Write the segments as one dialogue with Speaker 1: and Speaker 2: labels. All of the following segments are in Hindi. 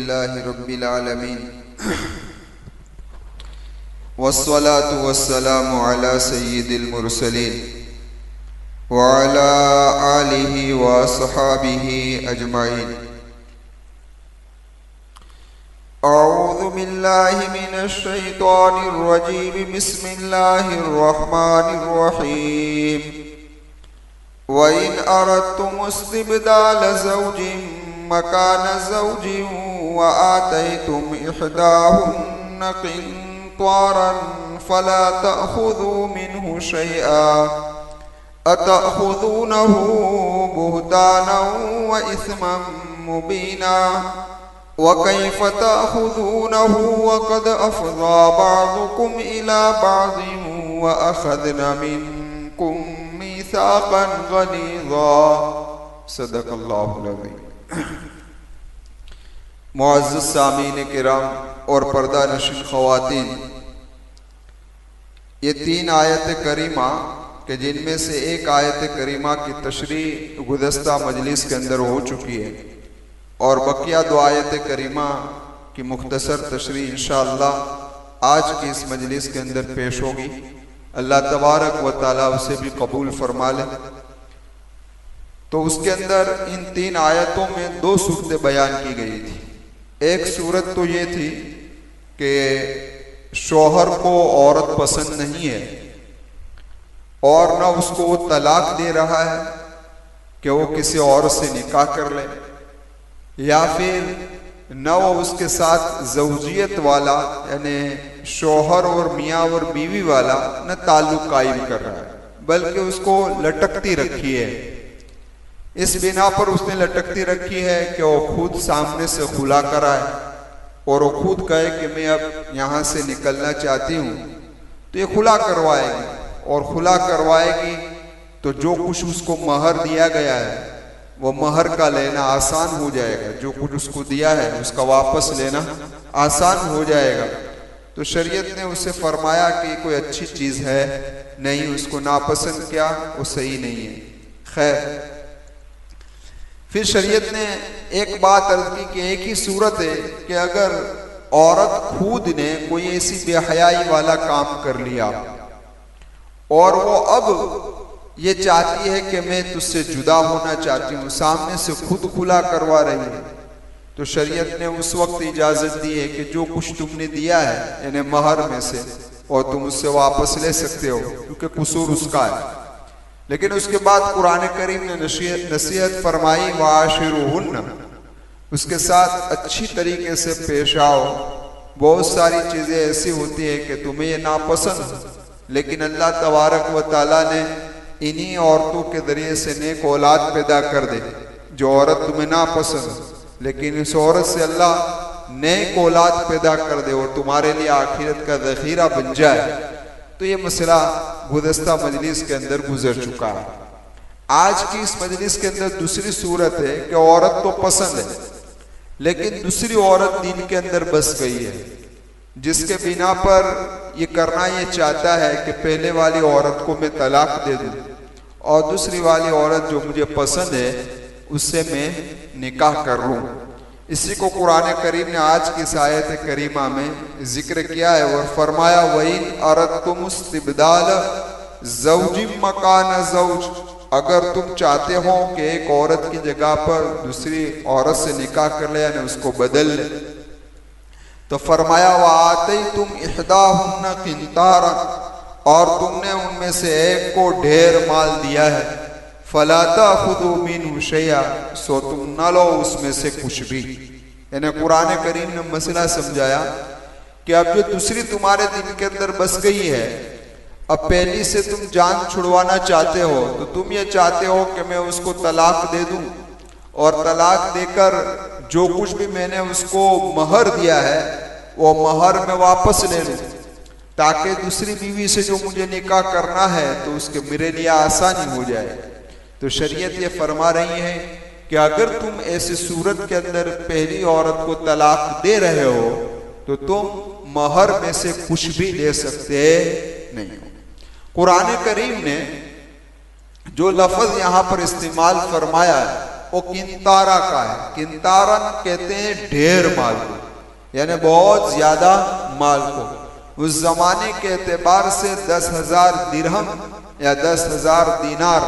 Speaker 1: अल्हम्दुलिल्लाहि रब्बिल आलमीन वस्सलातु वस्सलामु अला सय्यिदिल मुरसलीन व अला आलिहि व अस्हाबिहि अजमाइन। अऊज़ु बिल्लाहि मिनश शैतानिर रजीम। बिस्मिल्लाहिर रहमानिर रहीम। व इन अरदतुम इस्तिबदाल ज़ौजिन मकान ज़ौजिन व आतैतुम इहदाहुन्ना क़िन्तारन फला तअख़ुज़ू मिन्हु शैआ अतअख़ुज़ूनहु बुहतानन व इस्मन मुबीना व कैफ़ तअख़ुज़ूनहु व क़द अफ़ज़ा बअज़ुकुम इला बअज़िन व अख़ज़ना मिनकुम मीसाक़न ग़लीज़ा। सदक़ल्लाहुल अज़ीम। मुअज़्ज़ज़ सामीन किराम और पर्दा नशीन ख़वातीन, ये तीन आयत करीमा के जिनमें से एक आयत करीमा की तशरीह गुज़श्ता मजलिस के अंदर हो चुकी है और बकिया दो आयत करीमा की मुख्तसर तशरीह इंशाअल्लाह आज की इस मजलिस के अंदर पेश होगी। अल्लाह तबारक व ताला उसे भी कबूल फरमा ले। तो उसके अंदर इन तीन आयतों में दो सूरतें बयान की गई थी। एक सूरत तो ये थी कि शौहर को औरत पसंद नहीं है और न उसको वो तलाक दे रहा है कि वो किसी और से निकाह कर ले, या फिर न वो उसके साथ ज़ौजियत वाला यानी शौहर और मियाँ और बीवी वाला न ताल्लुक कायम कर रहा है, बल्कि उसको लटकती रखी है। इस बिना पर उसने लटकती रखी है कि वो खुद सामने से खुला कराए और वो खुद कहे कि मैं अब यहाँ से निकलना चाहती हूँ, तो ये खुला करवाएगी और खुला करवाएगी तो जो कुछ उसको महर दिया गया है वो महर का लेना आसान हो जाएगा, जो कुछ उसको दिया है उसका वापस लेना आसान हो जाएगा। तो शरीयत ने उसे फरमाया कि कोई अच्छी चीज़ है नहीं, उसको नापसंद किया, वो सही नहीं है। खैर, फिर शरीयत ने एक बात अर्ज की कि एक ही सूरत है कि अगर औरत खुद ने कोई ऐसी बेहयाई वाला काम कर लिया और वो अब ये चाहती है कि मैं तुझसे जुदा होना चाहती हूँ, सामने से खुद खुला करवा रही है, तो शरीयत ने उस वक्त इजाज़त दी है कि जो कुछ तुमने दिया है यानी महर में से और तुम उससे वापस ले सकते हो क्योंकि कसूर उसका है। लेकिन उसके बाद कुरान करीम ने नसीहत फरमाई वाशिरुहुन्ना, उसके साथ अच्छी तरीके से पेश आओ। बहुत सारी चीज़ें ऐसी होती है कि तुम्हें ये नापसंद, लेकिन अल्लाह तबारक व ताला ने इन्हीं औरतों के ज़रिए से नेक औलाद पैदा कर दे। जो औरत तुम्हें नापसंद, लेकिन इस औरत से अल्लाह नेक औलाद पैदा कर दे और तुम्हारे लिए आखिरत का ज़ख़ीरा बन जाए। तो ये मसला गुज़श्ता मजलिस के अंदर गुजर चुका है। आज की इस मजलिस के अंदर दूसरी सूरत है कि औरत तो पसंद है लेकिन दूसरी औरत दिल के अंदर बस गई है, जिसके बिना पर ये करना ये चाहता है कि पहले वाली औरत को मैं तलाक दे दूं और दूसरी वाली औरत जो मुझे पसंद है उससे मैं निकाह कर लूं। इसी को कुरान करीम ने आज की इस आयत करीमा में जिक्र किया है और फरमाया वइन अरदतुम इस्तिबदाल ज़ौजिन मकान ज़ौज, अगर तुम चाहते हो कि एक औरत की जगह पर दूसरी औरत से निकाह कर ले यानी उसको बदल ले, तो फरमाया व आतैतुम इहदाहुन्ना क़िन्तारन, और तुमने उनमें से एक को ढेर माल दिया है, फला तअख़ुज़ू मिन्हु शैआ, सो तुम न लो उसमें से कुछ भी। यानी कुरान करीम ने मसला समझाया कि अब जो दूसरी तुम्हारे दिल के अंदर बस गई है, अब पहली से तुम जान छुड़वाना चाहते हो, तो तुम ये चाहते हो कि मैं उसको तलाक दे दूं और तलाक देकर जो कुछ भी मैंने उसको महर दिया है वो महर में वापस ले लूं, ताकि दूसरी बीवी से जो मुझे निकाह करना है तो उसके मेरे लिए आसानी हो जाए। तो शरीयत ये फरमा रही है कि अगर तुम ऐसी सूरत के अंदर पहली औरत को तलाक दे रहे हो तो तुम महर में से कुछ भी ले सकते नहीं हो। कुरान करीम ने जो लफ्ज़ यहाँ पर इस्तेमाल फरमाया वो किंतारा का है। किंतारन कहते हैं ढेर माल को, यानी बहुत ज्यादा माल को। उस जमाने के एतबार से 10,000 दिरहम या 10,000 दीनार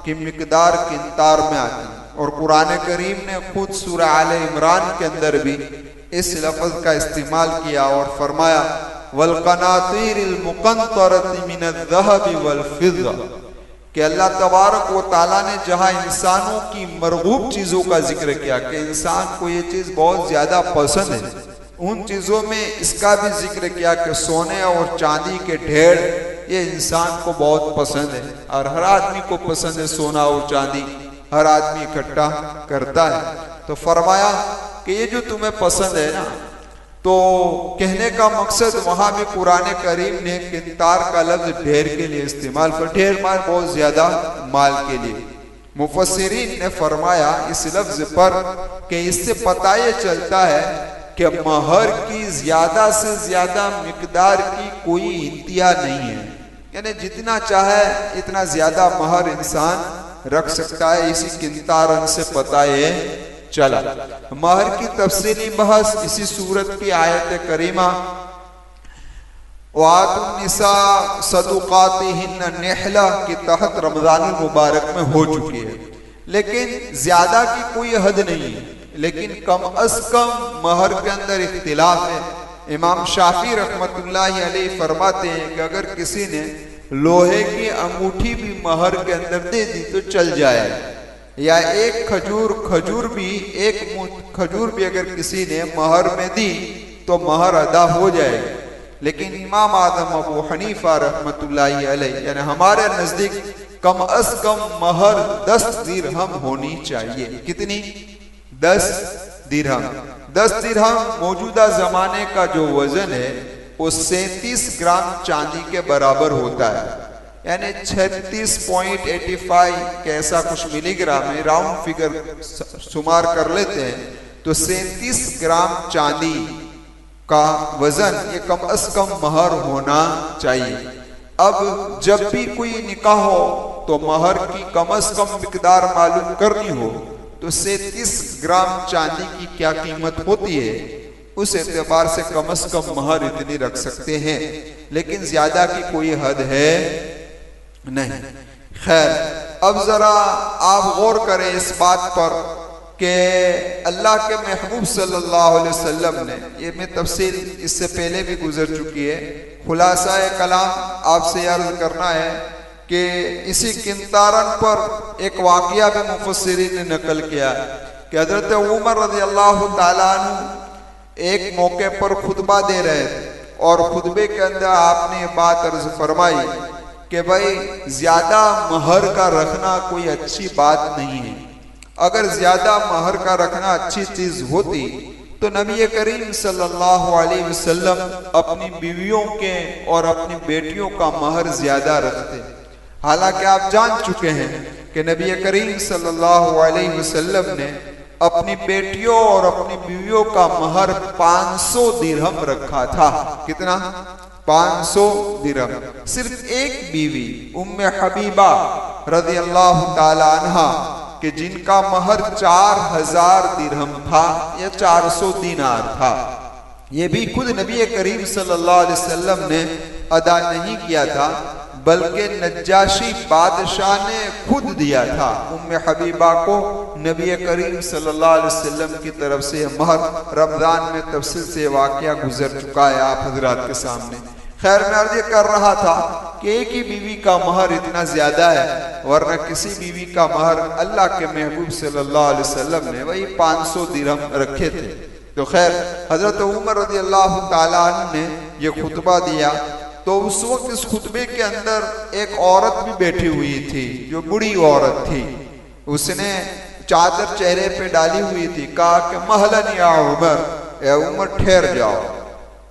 Speaker 1: की मिकदार किंतार में आती है। और कुरान करीम ने खुद सूरह आले इमरान के अंदर भी इस लफ्ज का इस्तेमाल किया और फरमाया वलकनातीरिल मुकंतरति मिनज़्ज़हबि वल फिज़्ज़ा, कि अल्लाह तबारक व तआला ने जहाँ इंसानों की मरगूब चीज़ों का जिक्र किया कि इंसान को ये चीज़ बहुत ज़्यादा पसंद है, उन चीज़ों में इसका भी जिक्र किया कि सोने और चांदी के ढेर ये इंसान को बहुत पसंद है। और हर आदमी को पसंद है सोना और चांदी, हर आदमी इकट्ठा करता है। तो फरमाया कि ये जो तुम्हें पसंद है ना, तो कहने का मकसद वहां भी कुरान करीम ने किंतार का लफ्ज ढेर के लिए इस्तेमाल कर, ढेर माल बहुत ज्यादा माल के लिए। मुफस्सिरीन ने फरमाया इस लफ्ज पर कि इससे पता ये चलता है कि महर की ज्यादा से ज्यादा मिकदार की कोई इंतहा नहीं है, यानी जितना चाहे इतना ज्यादा महर इंसान रख सकता है। इसी किंतारन से पता ये चला। महर की तफसीली बहस इसी सूरत की आयत करीमा वातुन निसा सदुकातिहिन्ना निहला के तहत रमजान मुबारक में हो चुकी है, लेकिन ज्यादा की कोई हद नहीं है, लेकिन कम अज कम महर के अंदर इख्तिलाफ है। इमाम शाफी रहमतुल्लाहि अलैहि फरमाते हैं कि अगर किसी ने लोहे की अंगूठी भी महर के अंदर दे दी तो चल जाए, या एक खजूर भी, एक खजूर भी अगर किसी ने महर में दी तो महर अदा हो जाएगी। लेकिन इमाम आदम अबू हनीफा रहमतुल्लाहि अलैहि यानी हमारे नजदीक कम अज कम महर 10 दिरहम होनी चाहिए। कितनी? 10 दिरहम। 10 दिरहम मौजूदा जमाने का जो वजन है वो 37 ग्राम चांदी के बराबर होता है, यानी 36.85 कैसा कुछ मिलीग्राम है, राउंड फिगर शुमार कर लेते हैं तो 37 ग्राम चांदी का वजन ये कम अज कम महर होना चाहिए। अब जब भी कोई निकाह हो तो महर की कम अज कम मिकदार मालूम करनी हो तो 37 ग्राम चांदी की क्या कीमत होती है, उस एतबार से कम अज कम महर इतनी रख सकते हैं, लेकिन ज्यादा की कोई हद है नहीं। खैर, अब जरा आप गौर करें इस बात पर कि अल्लाह के महबूब सल्लल्लाहु अलैहि वसल्लम ने, ये में तफसील इससे पहले भी गुजर चुकी है, खुलासा कलाम आपसे अर्ज करना है कि इसी किंतारन पर एक वाकया भी मुफस्सिरीन ने नकल किया कि हजरत उमर रज़ियल्लाहु ताला अन्हु एक मौके पर खुतबा दे रहे थे और खुतबे के अंदर आपने ये बात अर्ज फरमाई कि भाई ज्यादा महर का रखना कोई अच्छी बात नहीं है। अगर ज्यादा महर का रखना अच्छी चीज होती तो नबी करीम सल्लल्लाहु अलैहि वसल्लम अपनी बीवियों के और अपनी बेटियों का महर ज्यादा रखते। हालांकि आप जान चुके हैं कि नबी करीम सल्लल्लाहु अलैहि वसल्लम ने अपनी बेटियों और अपनी बीवियों का महर 500 दिरहम रखा था। कितना? 500 दिरहम। सिर्फ एक बीवी उम्मे हबीबा रज़ियल्लाहु ताला अन्हा कि जिनका महर 4000 दिरहम था या 400 दीनार था, ये भी खुद नबी करीम सल्लल्लाहु अलैहि वसल्लम ने अदा नहीं किया था, बल्कि नज्जाशी बादशाह ने खुद दिया था उम्मे हबीबा को नबी करीम सल्लल्लाहु अलैहि वसल्लम की तरफ से महर। रमजान में तफसील से वाकया गुजर चुका है आप हजरात के सामने। खैर, मैं अर्ज कर रहा था कि एक ही बीवी का महर इतना ज्यादा है, वरना किसी बीवी का महर अल्लाह के महबूब सल्लल्लाहु अलैहि वसल्लम ने वही 500 दिरहम रखे थे। तो खैर, हजरत उमर रज़ियल्लाहु ताला अन्हु ने ये खुतबा दिया तो उस वक्त इस खुतबे के अंदर एक औरत भी बैठी हुई थी जो बूढ़ी औरत थी। उसने चादर चेहरे पे डाली हुई थी, कहा कि महलन या उमर, ए उमर ठहर जाओ।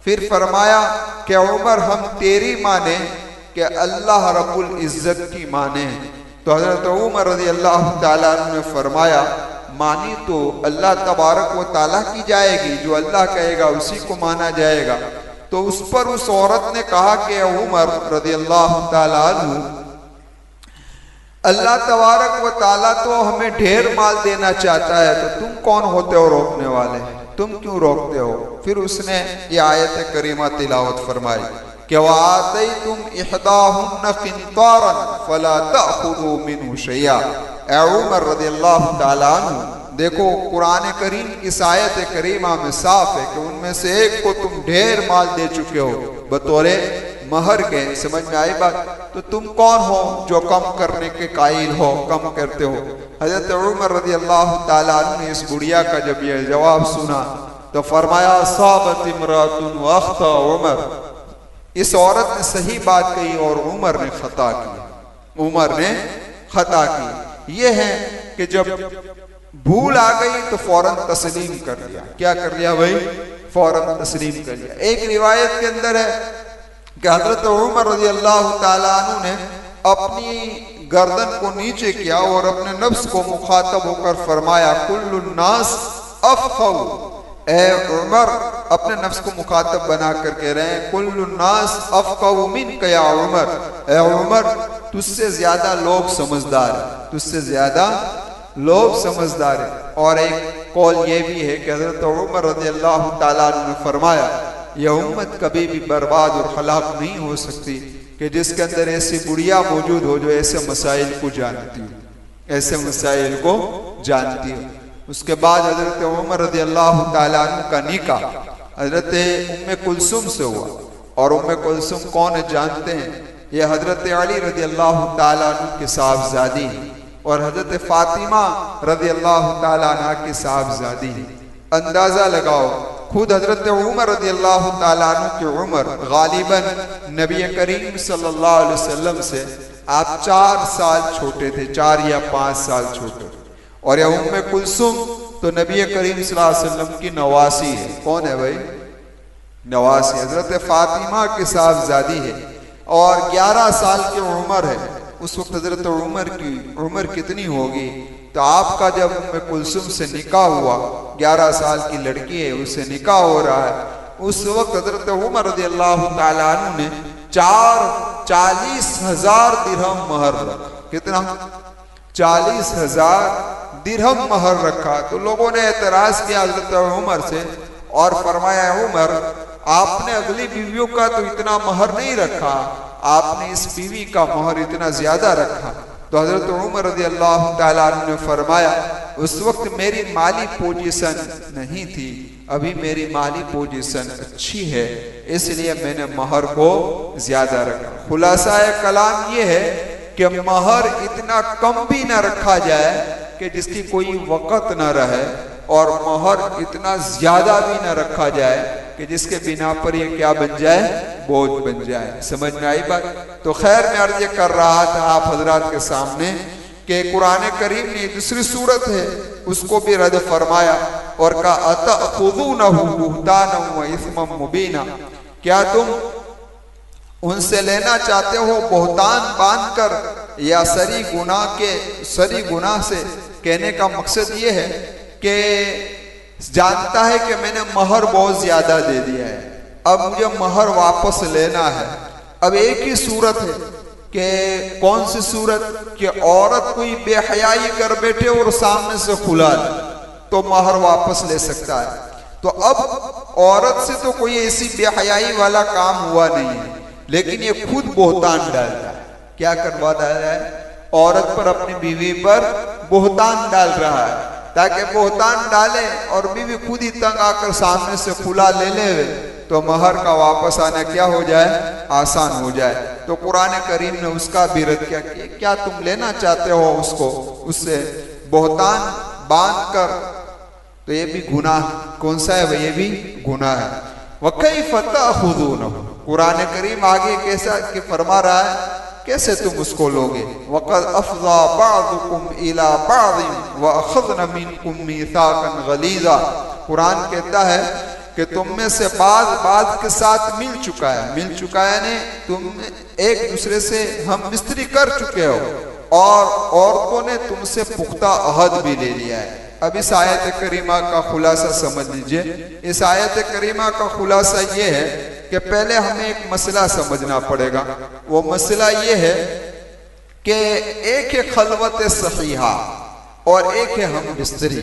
Speaker 1: फिर फरमाया कि उमर हम तेरी माने कि अल्लाह रब्बुल इज्जत की माने। तो हजरत उमर रज़ियल्लाहु ताला अन्हु ने फरमाया मानी तो अल्लाह तबारक व ताला की जाएगी, जो अल्लाह कहेगा उसी को माना जाएगा। तो उस पर उस औरत ने कहा कि उमर रज़ियल्लाहु ताला अन्हु अल्लाह तबारक व ताला तो हमें ढेर माल देना चाहता है, तो तुम कौन होते हो रोकने वाले, तुम क्यों रोकते हो। फिर उसने ये आयत करीमा तिलावत फरमाई कि वातैतुम इहदाहुन्ना किंतारन फला ताखुदू मिन्हु शैया। ए उमर रज़ियल्लाहु ताला अन्हु, देखो कुरान करीम इस आयत करीमा में साफ है कि उनमें से एक को तुम ढेर माल दे चुके हो बतौरे महर के। समझ में आई बात। तो तुम कौन हो जो कम करने के कायल हो, कम करते हो। हजरत उमर रज़ियल्लाहु ताला अन्हु ने इस बुढ़िया का जब यह जवाब सुना तो फरमाया साबत इमरातुन व अख्ता उमर, इस औरत ने सही बात कही और उमर ने खता की, उमर ने खता की। ये है कि जब भूल आ गई तो फौरन तस्लीम कर लिया। क्या कर लिया भाई, फौरन तस्लीम कर लिया। एक रिवायत के अंदर है कि हजरत उमर रज़ियल्लाहु ताला अन्हु ने अपनी गर्दन को नीचे किया और अपने नफ्स को मुखातब होकर फरमाया कुल्लुन नास अफ़ख़ौ। ए उमर, अपने नफ्स को मुखातब बना कर कह रहे हैं कुल्लुन नास अफ़क़हु मिनका या उमर, ए उमर तुझसे ज्यादा लोग समझदार है, तुझसे ज्यादा लोग समझदार है। और एक कौल ये भी है कि हजरत उमर रज़ियल्लाहु ताला अन्हु ने फरमाया यह उम्मत कभी भी बर्बाद और हलाक नहीं हो सकती कि जिसके अंदर ऐसी बुढ़िया मौजूद हो जो ऐसे मसाइल को जानती हो, ऐसे मसाइल को जानती हो। उसके बाद हजरत उमर रज़ियल्लाहु ताला अन्हु का निकाह हजरत उम्मे कुलसुम से हुआ। और उम्मे कुलसुम कौन है जानते हैं, ये हजरत अली रज़ियल्लाहु ताला अन्हु की साहबजादी है और हजरत फातिमा रज़ियल्लाहु ताला अन्हा की साहबजादी है। अंदाजा लगाओ, खुद हजरत उमर रज़ियल्लाहु ताला अन्हु की उम्र गालिबन नबी करीम सल्लल्लाहु अलैहि वसल्लम से आप 4 साल छोटे थे, 4 या 5 साल छोटे। और यह उम्मे कुलसुम तो नबी करीम सल्लल्लाहु अलैहि वसल्लम की नवासी है। कौन है भाई, नवासी। हजरत फातिमा की साहबजादी है और 11 साल की उम्र है। उस वक्त हजरत उमर की उम्र कितनी होगी, तो आपका जब उम्मे कुलसुम से निकाह हुआ, 11 साल की लड़की है, उससे निकाह हो रहा है, उस वक्त हजरत उमर रज़ियल्लाहु ताला अन्हु ने 40,000 दिरहम महर रखा। कितना, 40,000 दिरहम महर रखा। तो लोगों ने एतराज किया हजरत उमर से और फरमाया उमर आपने अगली बीवियों का तो इतना महर नहीं रखा, आपने इस बीवी का महर इतना ज्यादा रखा। तो हजरत उमर रज़ियल्लाहु ताला अन्हु ने फरमाया उस वक्त मेरी माली पोजीशन नहीं थी, अभी मेरी माली पोजीशन अच्छी है, इसलिए मैंने महर को ज्यादा रखा। खुलासा कलाम ये है कि महर इतना कम भी ना रखा जाए कि जिसकी कोई वक़्त ना रहे और महर इतना ज्यादा भी ना रखा जाए कि जिसके बिना पर ये क्या बन जाए, बोझ बन जाए। समझ में आई बात। तो खैर मैं अर्ज कर रहा था आप हजरात के सामने कि कुरान करीम ने दूसरी सूरत है उसको भी रद्द फरमाया और कहा अतख़ुज़ूनहु बुहतानन व इस्मम मुबीना, क्या तुम उनसे लेना चाहते हो बोहतान बांधकर या सरी गुनाह से। कहने का मकसद ये है कि जानता है कि मैंने महर बहुत ज्यादा दे दिया है, अब मुझे महर वापस लेना है। अब एक ही सूरत है कि कौन सी सूरत, कि औरत कोई बेहयाई कर बैठे और सामने से खुला तो महर वापस ले सकता है। तो अब औरत से तो कोई ऐसी बेहयाई वाला काम हुआ नहीं है, लेकिन ये खुद बोहतान डालता है। क्या करवा रहा है, औरत पर अपनी बीवी पर बोहतान डाल रहा है ताकि बोहतान डाले और बीवी खुद ही तंग आकर सामने से खुला ले ले तो महर का वापस आना क्या हो जाए, आसान हो जाए। तो कुरान करीम ने उसका भी रद्द किया कि क्या तुम लेना चाहते हो उसको, उससे बोहतान बांध कर, तो ये भी गुनाह। कौन सा है भाई, ये भी गुनाह है। वकैफ़ तअख़ुज़ूनहु, कुरान करीम आगे कैसा कि फरमा रहा है कैसे तुम उसको लोगे। वक़द अफ़ज़ा बअज़ुकुम इला बअज़िन व अख़ज़ना मिनकुम मीसाक़न गलीज़ा, कुरान कहता है कि तुम में से बाद के साथ मिल चुका है ने तुम एक दूसरे से हम मिस्त्री कर चुके हो और औरतों ने तुमसे पुख्ता अहद भी ले लिया है। अब इस आयत करीमा का खुलासा समझ लीजिए। इस आयत करीमा का खुलासा ये है कि पहले हमें एक मसला समझना पड़ेगा। वो मसला ये है कि एक है खलवत सहीहा और एक है हम बिस्तरी।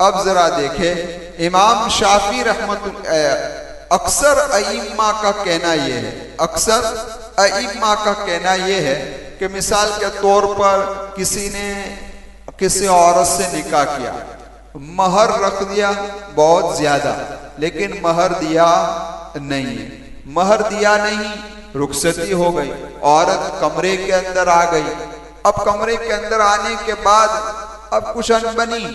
Speaker 1: अब जरा देखें, इमाम शाफी अक्सर अइम्मा का कहना यह है, अक्सर अइम्मा का कहना यह है कि मिसाल के तौर पर किसी ने किसी औरत से निकाह किया, महर रख दिया बहुत ज्यादा, लेकिन महर दिया नहीं, महर दिया नहीं, रुखसती हो गई, औरत कमरे के अंदर आ गई। अब कमरे के अंदर आने के बाद अब कुछ अनबनी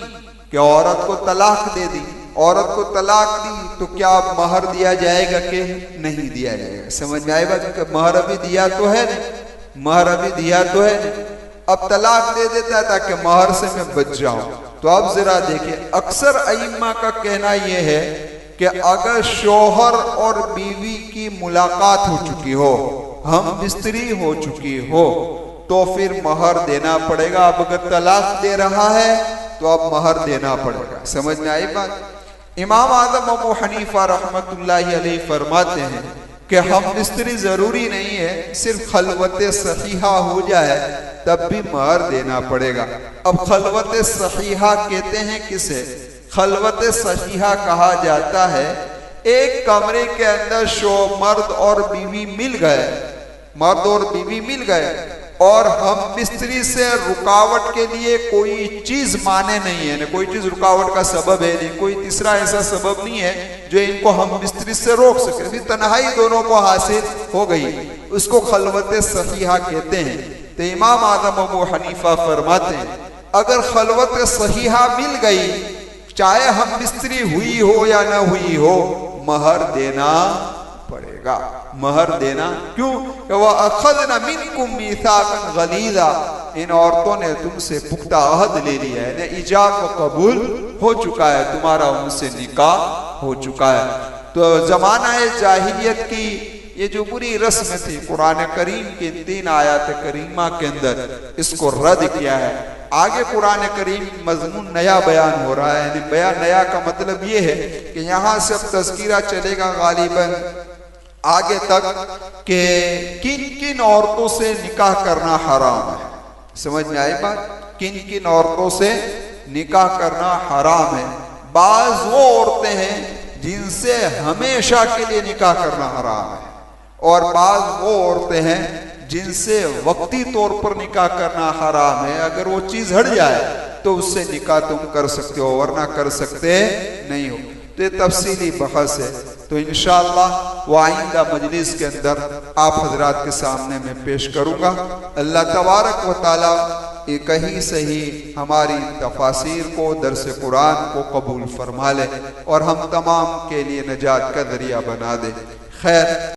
Speaker 1: कि औरत को तलाक दे दी, औरत को तलाक दी तो क्या अब महर दिया जाएगा कि नहीं दिया जाएगा? समझ में आएगा कि महर अभी दिया तो है नहीं, महर अभी दिया तो है नहीं, अब तलाक दे देता है ताकि महर से मैं बच जाऊं। तो अब जरा देखिए, अक्सर अइम्मा का कहना यह है कि अगर शोहर और बीवी की मुलाकात हो चुकी हो, हम बिस्तरी हो चुकी हो, तो फिर महर देना पड़ेगा। अब अगर तलाक दे रहा है तो अब महर देना पड़ेगा। समझ में आई बात? इमाम आज़म अबू हनीफा रहमतुल्लाहि अलैहि फरमाते हैं कि हम बिस्तरी जरूरी नहीं है, सिर्फ खलवत सहीहा हो जाए तब भी महर देना पड़ेगा। अब खलवत सहीहा कहते हैं किसे? खलवत सहीहा कहा जाता है एक कमरे के अंदर मर्द और बीवी मिल गए, मर्द और बीवी मिल गए और हम बिस्तरी से रुकावट के लिए कोई चीज माने नहीं है, कोई चीज रुकावट का सबब है नहीं, कोई तीसरा ऐसा सबब नहीं है जो इनको हम बिस्तरी से रोक सके, फिर तन्हाई दोनों को हासिल हो गई, उसको खलवत सहीहा कहते हैं। तो इमाम आज़म अबू हनीफा फरमाते हैं अगर खलवत सहीहा मिल गई, चाहे हम बिस्तरी हुई हो या ना हुई हो, महर देना पड़ेगा, महर देना। क्यों? वह अखज़ना मिनकुम मीसाक़न गलीज़ा, इन औरतों ने तुमसे पुख्ता अहद ले लिया है, इजाब व कबूल हो चुका है, तुम्हारा उनसे निकाह हो चुका है। तो ज़माना जाहिलियत की ये जो बुरी रस्म थी, कुरान करीम की 3 आयत करीमा के अंदर इसको रद्द किया है। आगे कुरान करीम मजमून नया बयान हो रहा है, बयान नया का मतलब ये है कि यहाँ से अब तज़किरा चलेगा गालिबन आगे तक कि किन किन औरतों से निकाह करना हराम है। समझ में आई बात? किन किन औरतों से निकाह करना हराम है। बाज वो औरतें हैं जिनसे हमेशा के लिए निकाह करना हराम है, और बाज वो औरतें हैं जिनसे वक्ती तौर पर निकाह करना हराम है। अगर वो चीज हट जाए तो उससे निकाह तुम कर सकते हो, वरना कर सकते नहीं हो। तो ये तफसीली बहस है, तो इंशाअल्लाह वो आइंदा मजलिस के अंदर आप हजरात के सामने मैं पेश करूंगा। अल्लाह तबारक व तआला एक ही सही हमारी तफासिर को, दर्स कुरान को कबूल फरमा ले और हम तमाम के लिए नजात का जरिया बना दे। खैर।